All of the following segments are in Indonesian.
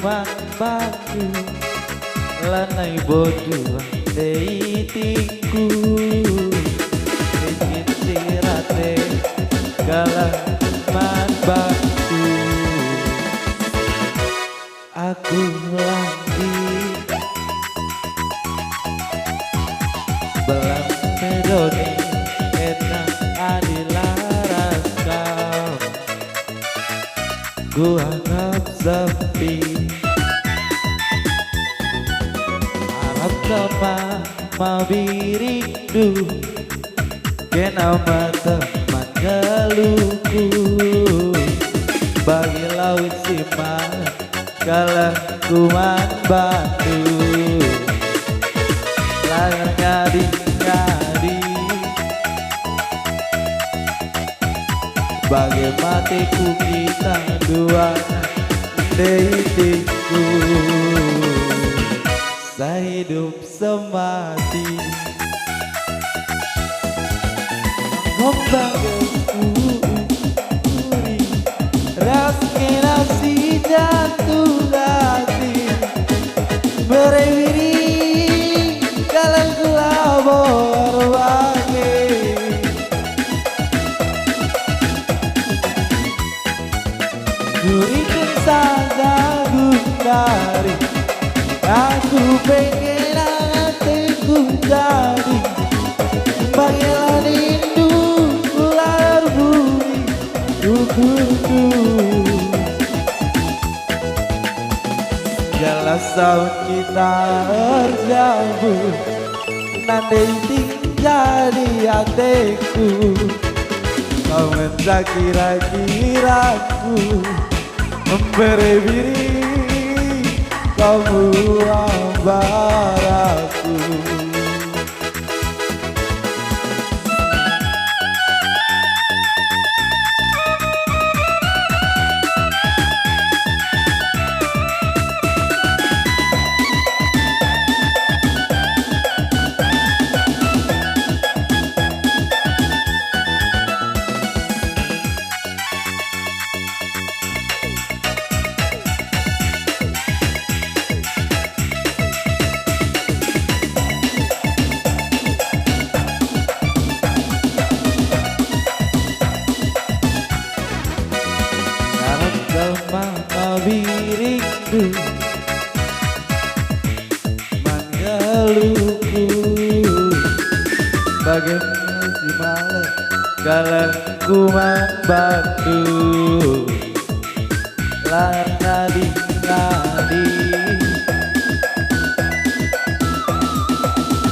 kuman batu lanai bodoh deitiku ingin sirate galang kuman batu aku lagi belang medoni enak adilaras kau ku anggap sepi harap sama birindu kenapa teman geluhku bagi laut siman kalah kuman batu layar ngadi-ngadi bagai matiku kita dua deitiku sehidup semati membangunku uri raskinasi jantung hati berewiri kalau ku labor wangi durikan saja gundari aku pengen hatiku jadi bagilah rindu ular bumi ukurku jelas saat kita terjabur nanti jadi hatiku kau menca kira-kiraku memberi diri kamu ambaraku Mama biringku manggaluku bagaimana si malam kalau kuman batu layar ngadi-ngadi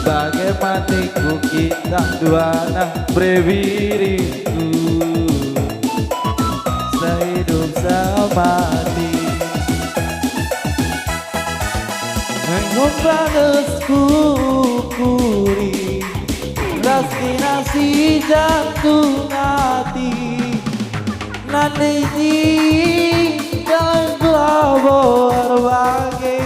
bagai matiku kita dua nah brebiriku sehidup semati mengombanesku kuri raskinasi jantung hati nanti dalam gelabor wangi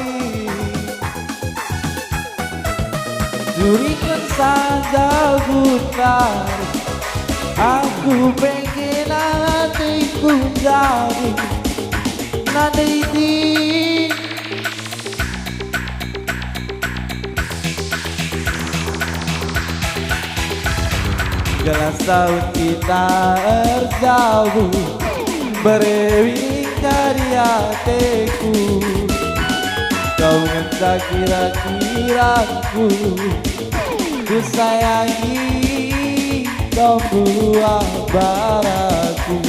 jurikan saja gundari aku pengen hatiku jadi nanti jelas saat kita terjauh berewing dari hatiku kau minta kira-kiraku ku sayangi kau buah baraku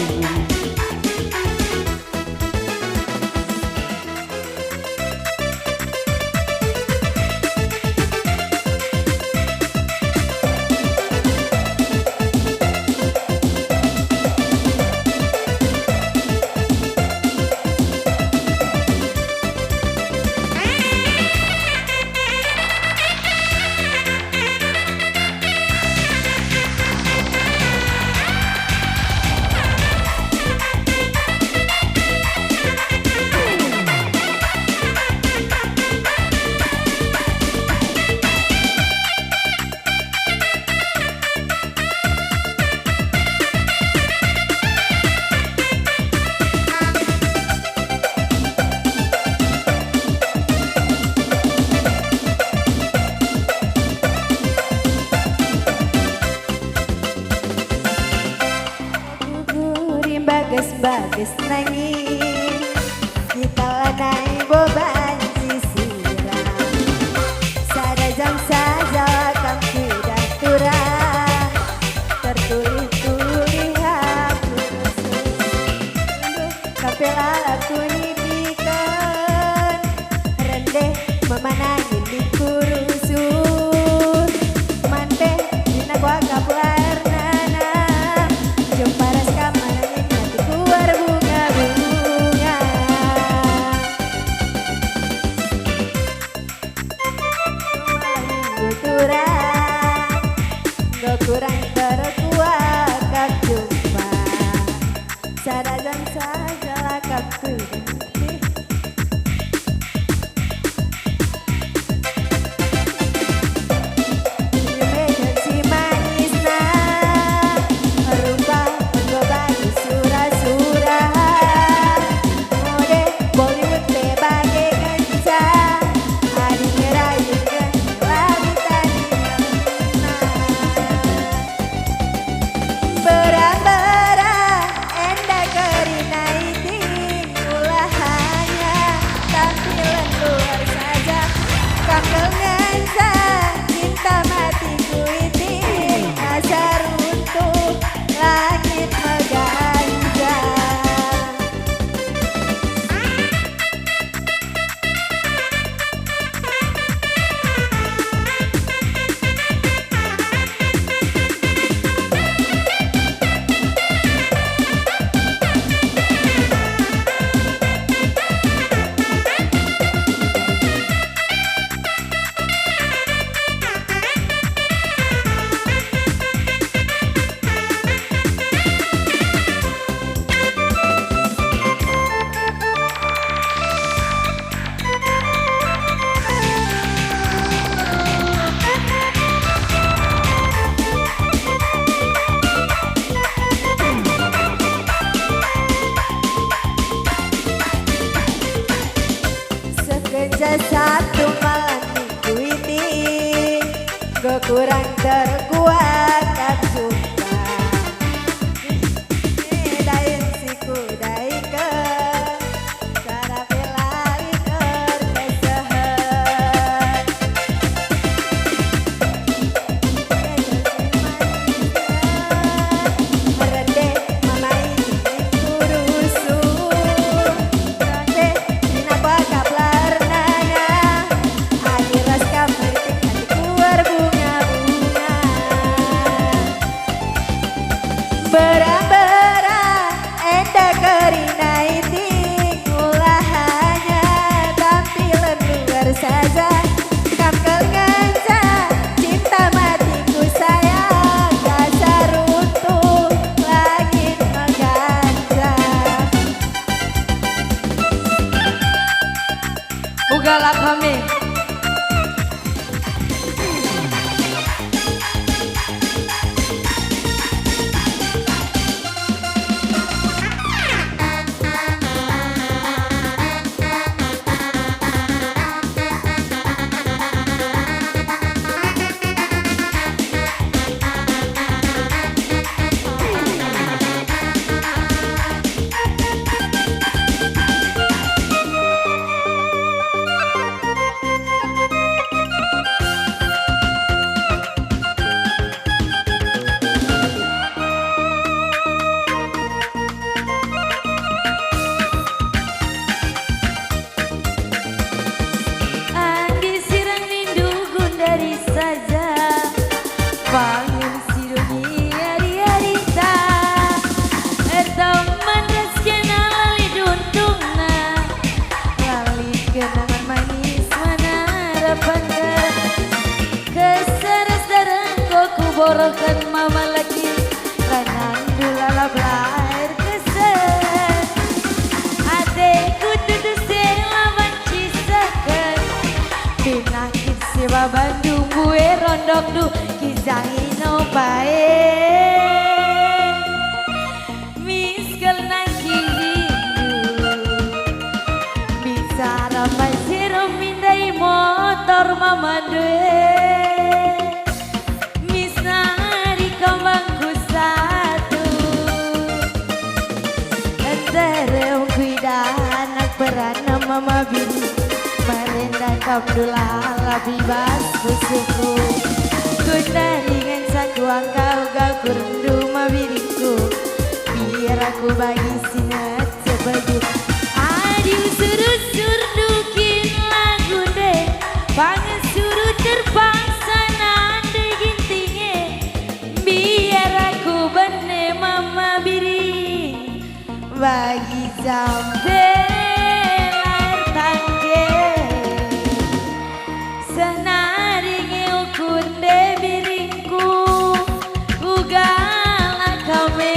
bagus nangis kita lanai beban sisiran sadajang saja kang tidak turah tertulis-tulis aku kapela laku nipikeun rendeh memanangin di kurusuh mante dina gua kaplarnana jeung paras kamanangin hati keluar bunga-bunga turang gak kurang terkuat kak jumpa sadajang saja kak kuda satu malam minggu ini gak kurang terkuat kak suka dain siku dain ke cara pelai terkesehan merendeh mamai jenis kurusuh merendeh dina bakap berang-berang enda kerina iting ulahanya tampilan luar saja kamkel nganca cinta matiku sayang dasar utuh langit mengganca ugalah kami bangun si dunia hari-harita atau manasnya lali duntungna lali kenangan manis mana harapan keseres darang ku borokan mama lagi lanang dulala belair keser adekku tutu selawan cisahkan pinakit sewa Bandung gue rondok du kisahino bae miskel naki bisa ramai siro mindai motor mama due misari kembangku satu mabiri merenda kabdula labibas kusuku kundaringan sakuang kau kurundu mabiriku biar aku bagi sinat sebaju adi suruh dukin lagu deh pangan suruh terbang sana de gintinge biar aku bene mama biri bagi sampai layar tangke senaringe ukur de biringku ugala kame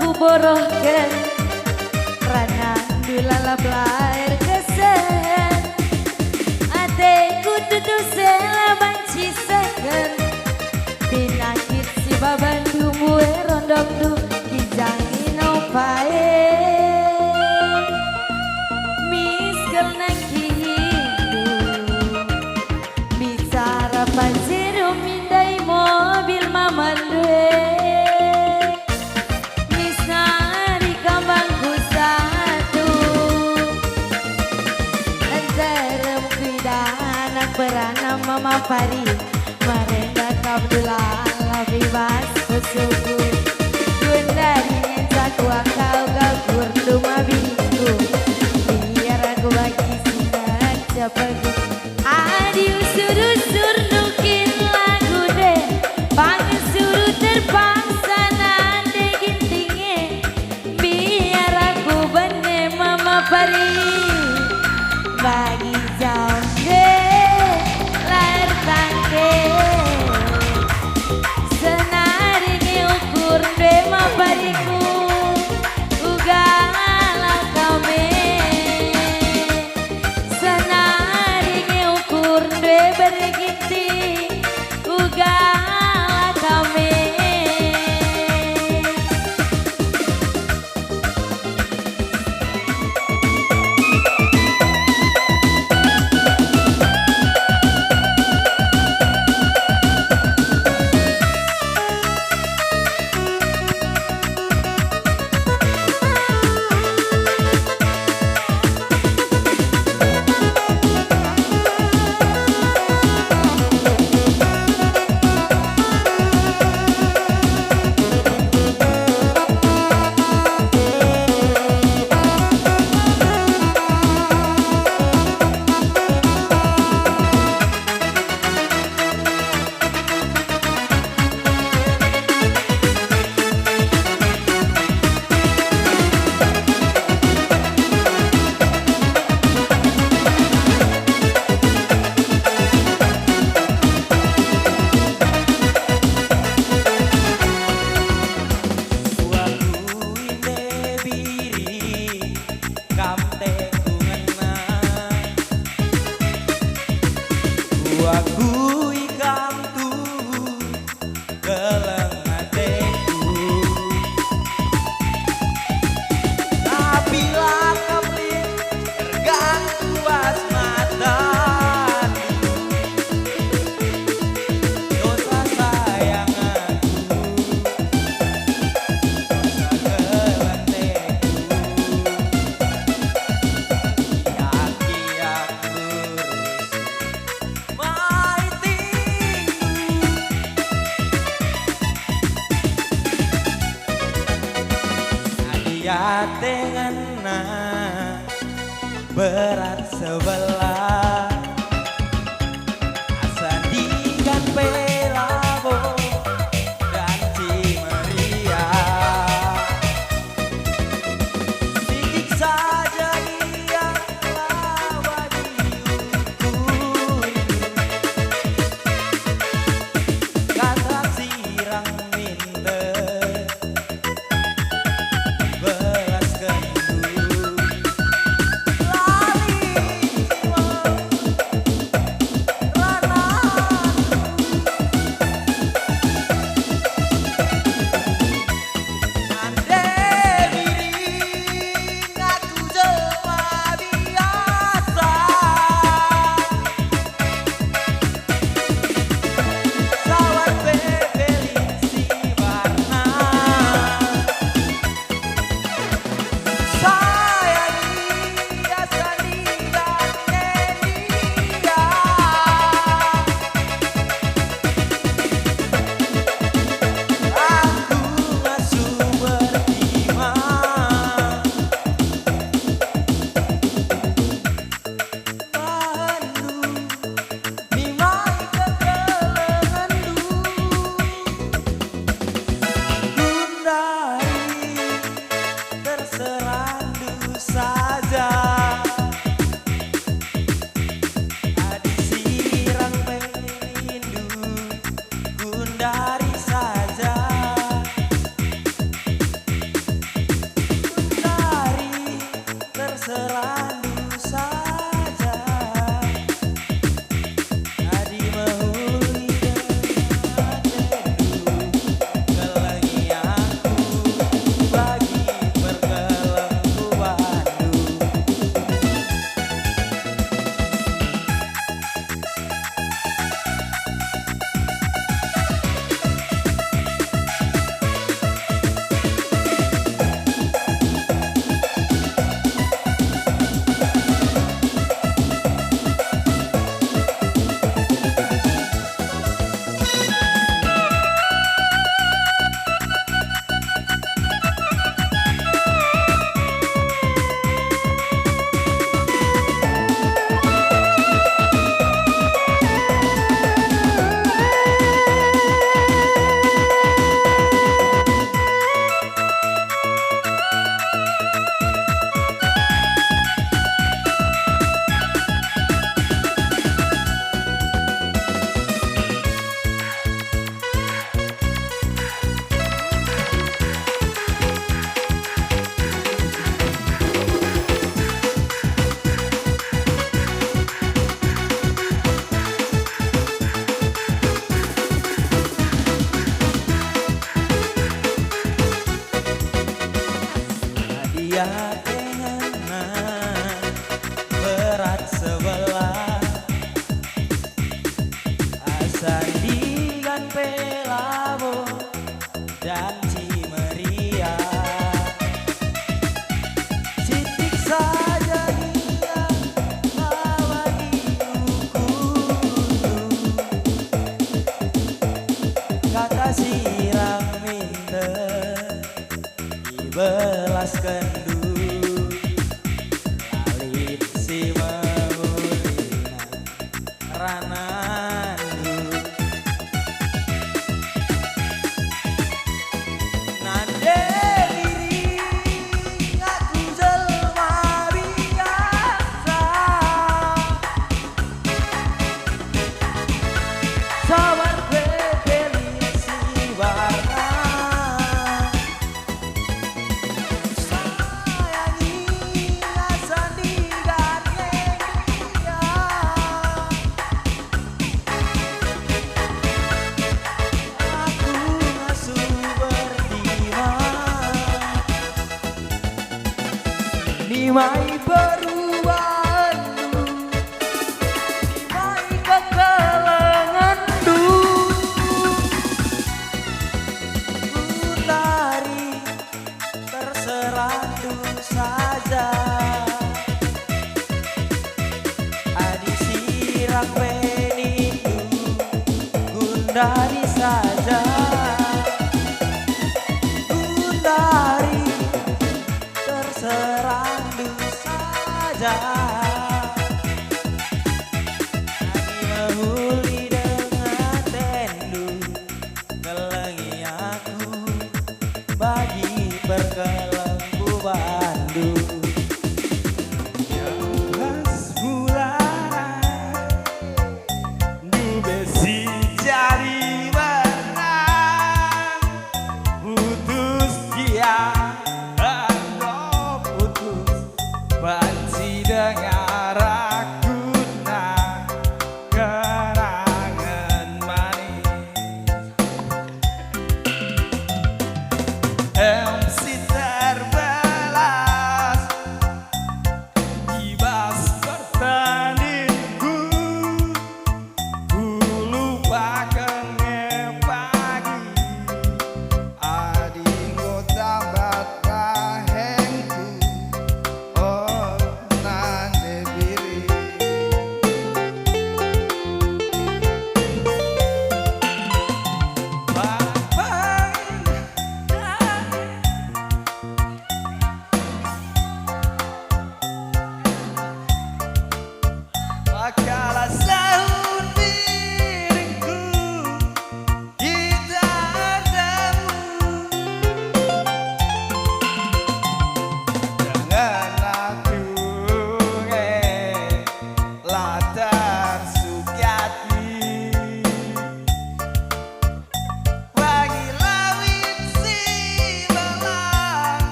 ku borohkan rana dulalap lahir kesen ateku tutu sela banci seken pinakit si babandu mue rondok du kijangin opae miskel nangkihidu bicara panciru mindai mobil mamandue Perana mama pari merenda kabdula labibas kusuku gundari ensaku akau kurdu mabiriku biar aku bagi sinat cepeku adi usur nukin lagu deh panggil suruh terbang sana de gintinge biar aku bene mama pari bagi jam senaringe ukur dema bariku ugala kame senaringe ukur de berginti ugala kame Aku ikam tu geleng ateku tapi lah kembali tergantung mata dosa sayang aku dosa gelanteku kiak lurus ya dengan berat sebelah. Sandingkan Pelabo dan Cimeriah. Sedikit saja dia lawan diukur. Kata sirang minta belaskan dulu. Dari saja, dari terserandu saja, tadi menghuni dengan rindu, kelengi aku bagi berkelenggu Bandung. Dia dengan berat sebelah. Sandingan Pelabo dan Cimeriah. Sitik saja dia lawan diukur. Kata sirang minta dibelaskan dulu. Lalit si memulina ranandu. Nande diri aku jelma biasa. Sabar bebeli si warna. Nimai perubahanmu, nimai kekelenganmu. Utari terserandu saja, adi sirak penindu, gundari saja. Gundari terserandu saja.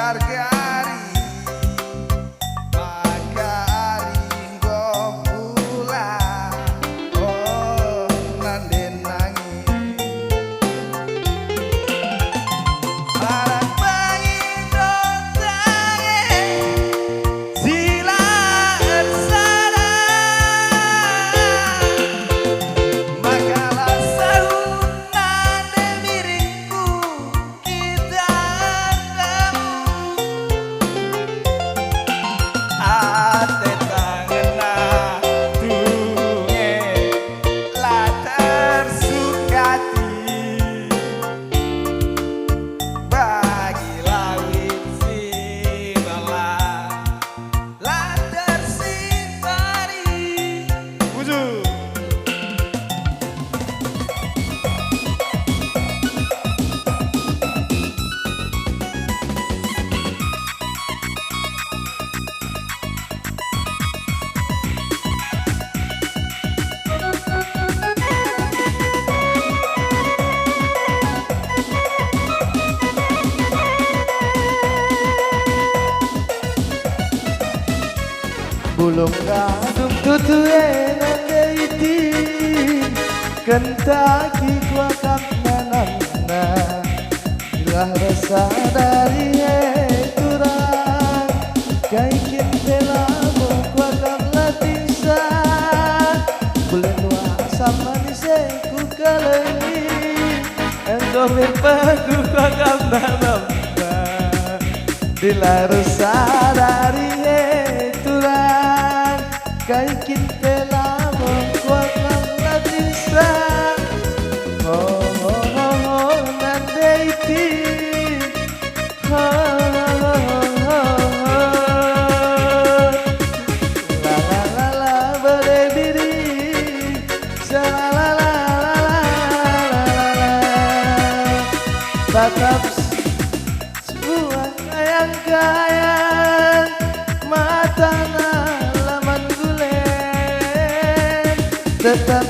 margari magari gopula oh nanden nangis barang bayi dotange sila ersada makalah sahunan demiringku kita temu ate tangena tunge la tersukati bagi lawit sinala la tersintari wujud bulung kadung tutue nande iti kentaki kuakak nanamna ilah rasa dari turang kaikin pelamu kuakak latisa bulan nuasa manise ku kaleni endorfin paku kuakak nanamna ilah rasa dari turang kaikin pelamu kuakak latisa oh oh oh oh nande iti oh, oh, oh, oh. La la la la berdiri la la la la tatap sebuah kayang-kayang mata laman gulen tetap